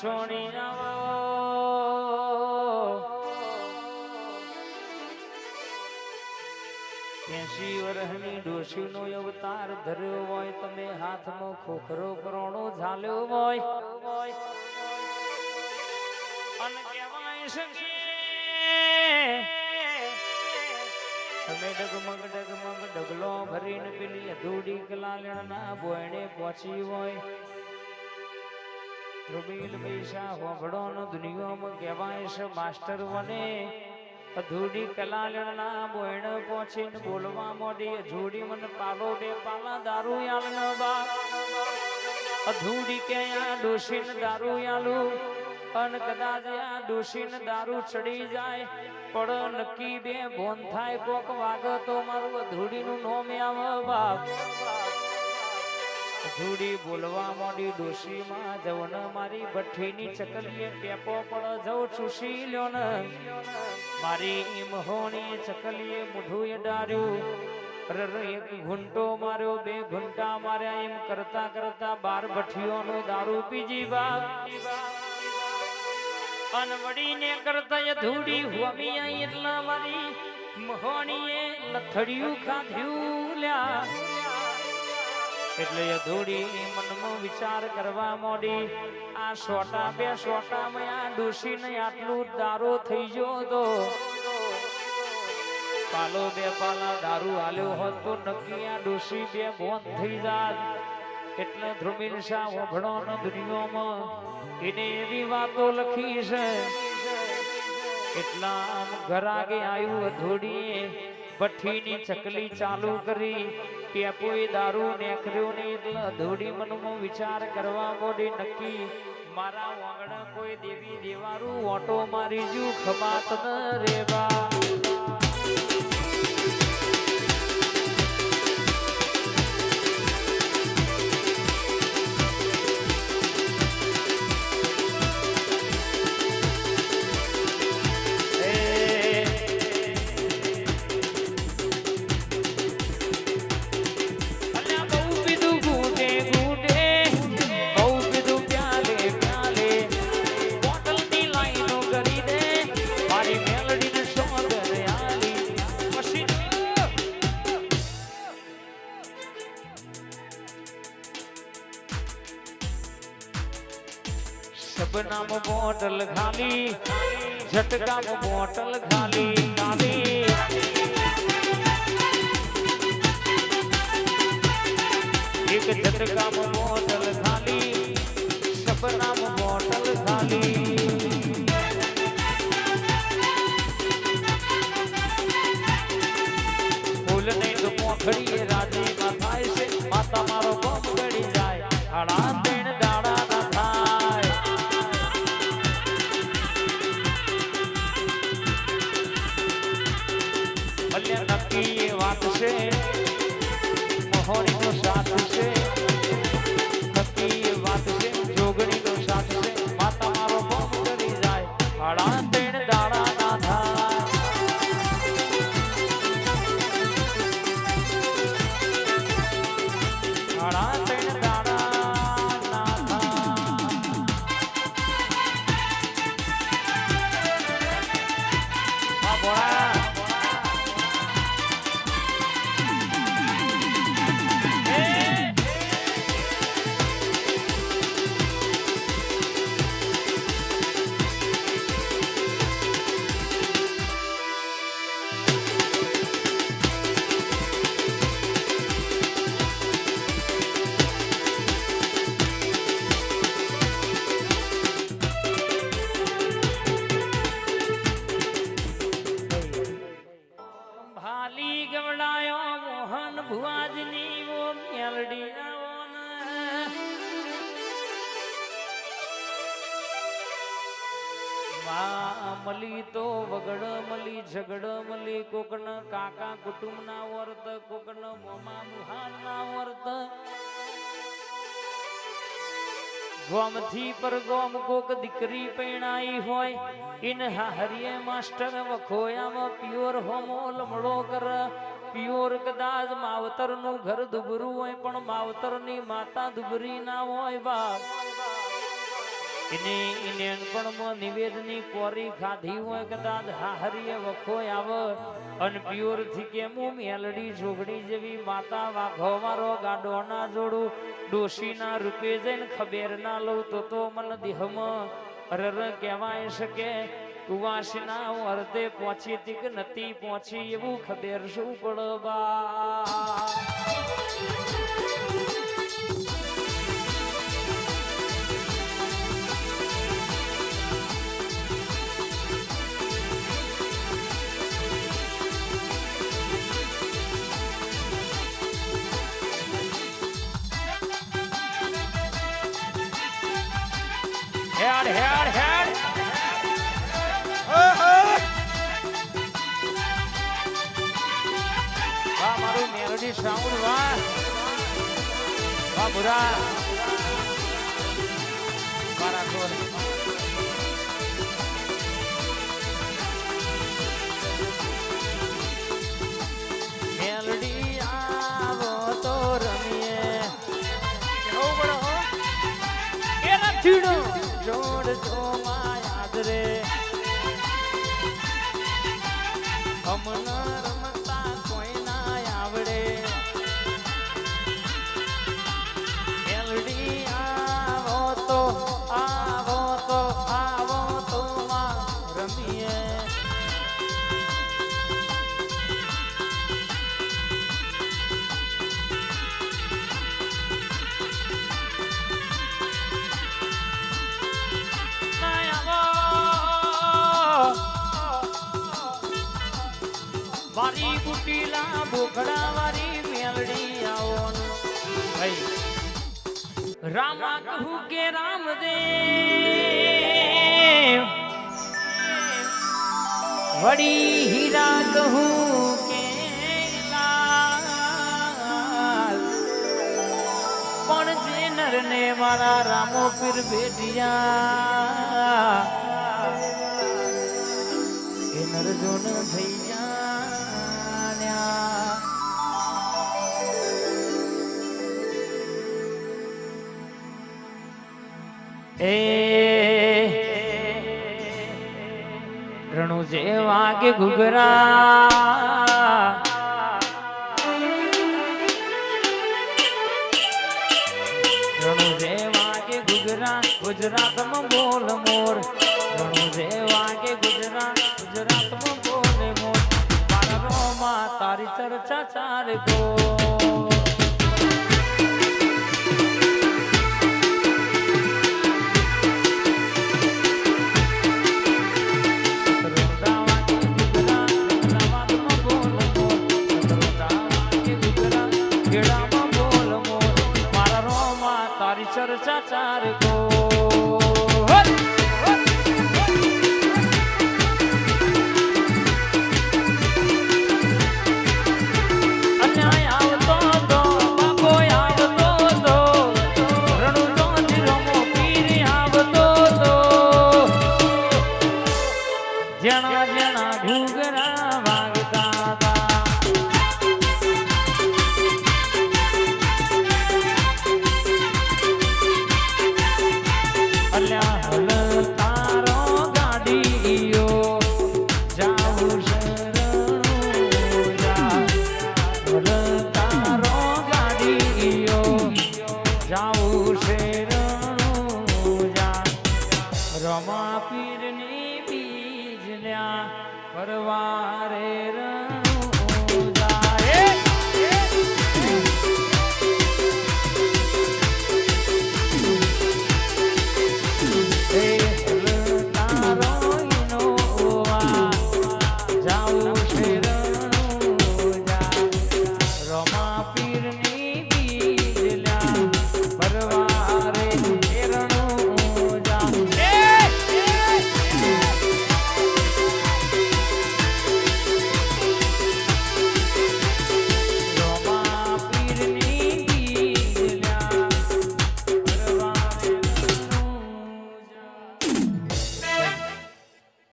સોણી આવો એસી વર્ષની ડોશીનો અવતાર ધર્યો હોય તમે હાથમાં ખોખરો કરોડો ઝાલ્યો હોય અને કહેવાય છે કે તમે ડગમગ ડગલો ભરીને પેલી અધૂડી કલાલણના બોયણે પહોંચી હોય રૂબીલ પૈસા હોભળોનો દુનિયામાં કહેવાય છે માસ્ટર બને અધૂડી કલાલણના બોયણ પહોંચીને બોલવા મોડી અધૂડી મને પાલો બે પાલા દારૂ યાલ બા અધૂડી કે આ ડોશીને દારૂ યાલું અન કદાચ આ ડોશીને દારૂ ચડી જાય પણ નક્કી બે ભોન થાય કોક વાગ તો મારું અધૂડીનું નોમ આવે બાપ અધૂડી બોલવા મોડી ડોશીમાં જવન મારી ભઠ્ઠીની ચકલીએ ટેપો પડ જવ ચૂસી લ્યો ને મારી મહોણી ચકલીએ મુઠું ડાર્યું એક ઘૂંટો માર્યો બે ઘૂંટા માર્યા એમ કરતા કરતા 12 ભઠ્ઠીઓનો દારૂ પીજી બાપ અનવડીને કરતા અધૂડી હોમી એટલા મારી મહોણીએ લથડિયું ખાધ્યું લ્યા એટલે અધૂડી મનમાં વિચાર કરવા મોડી આ સોટા બે સોટામાં આ ડોશીને આટલું દારૂ થઈ ગયો તો પાલો બે પાલા દારૂ હાલ્યો હોત તો નક્કી આ ડોશી બે બોન થઈ જાત એટલે ધ્રુમિલ શાહ વભણોનો દુનિયામાં એને એવી વાતો લખી છે એટલા ઘર આગે આવ્યું અધૂડીએ ભઠ્ઠીની ચકલી ચાલુ કરી ટેપોય દારૂ નેખર્યો ને એટલે અધૂડી મનમાં વિચાર કરવા મોડી નક્કી મારા વાંગડા કોઈ દેવી દેવારું ઓટો મારી જુ ખમાત ન રેવા सबनाम बोतल खाली झटका बोतल खाली खाली एक झटका बोतल खाली सबनाम बोतल खाली फूल नहीं तो पोखड़ी राजी ना थाय से माता मारो बम गड़ी जाए हड़ा देन दाड़ा ना थाय नक्की ये बात से मोहनी नो साथ से नक्की ये बात से जोगनी नो साथ से माता मारो बम करी जाए हड़ा देन दाड़ा ना थाय हड़ा देन दाड़ा ना थाय बोला ભુવાજની વો મેલડી આવોન માં મલી તો વગડ મલી ઝગડ મલી કોકન કાકા કુટુંબના વર્ત કોકન મોમા મુહાના વર્ત ગોમથી પર ગોમ કોક દીકરી પૈણાઈ હોય ઇન હરિયે માસ્ટર વખોયામાં પ્યોર હોમો લમડો કર પ્યોર કદાચ માવતર નું ઘર દુબરું હોય પણ માવતર ની માતા દુબરી ના હોય બાપ એની અનપણમાં નિવેદની કોરી ખાધી હોય કદાચ હાહરીએ વખો આવે અને પ્યોર થી કેમ હું મેલડી જોગડી જેવી માતા વાઘો મારો ગાડો ના જોડું ડોશીના રૂપે જઈને ખબર ના લઉં તો મન દેહમાં અરર કહેવાય શકે કુવાસના અર્ધે પહોંચી તી કે નથી પહોંચી એવું ખબર શું પડવા હેડ હેડ હેડ વાહ મારું મેલોડી સાઉન્ડ વાહ વાહ બુરા મારા કોર મેલોડી આવો તો રમીએ કેવું પડે હો એ નથી જોડ જો યાદ રે હમણાં રમતા કોઈ ના આવડે મેલડી આવો તો રમીએ વારી કુટીલા બોખડા વારી મેલડી આવવાનું રામા કહું કે રામદેવ વડી હીરા કહું કે લાલ પણ જે નરને મારા રામો પીર બેટિયા એ નરજો ન થઈ રણુ જે વાગે ઘુઘરા રણુ જે વાગે ઘુઘરા ગુજરાતમાં બોલ મોર રણુ જે વાગે ગુજરાતમાં બોલ મોર મારા રોમાં તારી ચર્ચા ચાર ગો ચર્ચા ચાર ગો અન્યાય આવતો તો બાપો આવતો તો રણુ જોજી રમો પીરી આવતો તો જણા જણા ઘૂઘરા વાગતા રમા પીરની બીજ લ્યા પરવારે